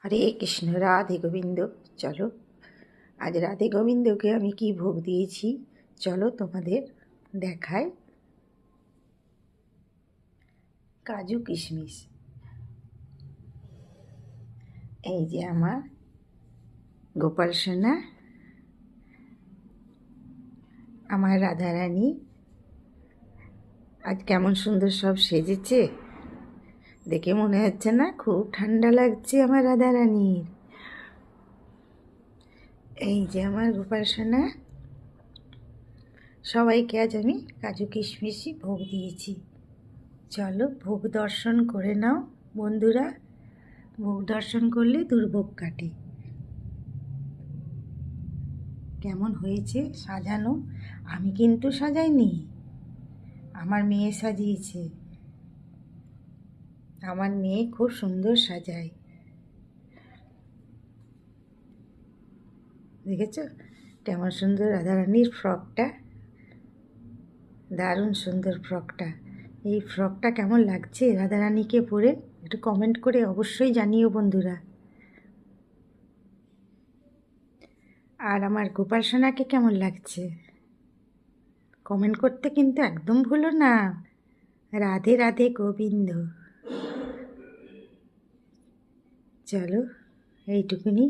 হরে কৃষ্ণ, রাধে গোবিন্দ। চলো আজ রাধে গোবিন্দকে আমি কি ভোগ দিয়েছি চলো তোমাদের দেখাই। কাজু কিশমিশ, এই যে আমার গোপাল সোনা, আমার রাধারানী আজ কেমন সুন্দর সব সেজেছে, দেখে মনে হচ্ছে না খুব ঠান্ডা লাগছে আমার রাধারানীর। এই যে আমার গোপাল সোনা, সবাইকে আজ আমি কাজু কিশমিশই ভোগ দিয়েছি। চলো ভোগ দর্শন করে নাও বন্ধুরা, ভোগ দর্শন করলে দুর্ভোগ কাটে। কেমন হয়েছে সাজানো? আমি কিন্তু সাজাইনি, আমার মেয়ে সাজিয়েছে। আমার মেয়ে খুব সুন্দর সাজায়, দেখেছ কেমন সুন্দর রাধারানীর ফ্রকটা, দারুণ সুন্দর ফ্রকটা। এই ফ্রকটা কেমন লাগছে রাধারানীকে পরে একটু কমেন্ট করে অবশ্যই জানিও বন্ধুরা। আর আমার গোপাল সোনাকে কেমন লাগছে কমেন্ট করতে কিন্তু একদম ভুলো না। রাধে রাধে গোবিন্দ। চলো এইটুকুনি।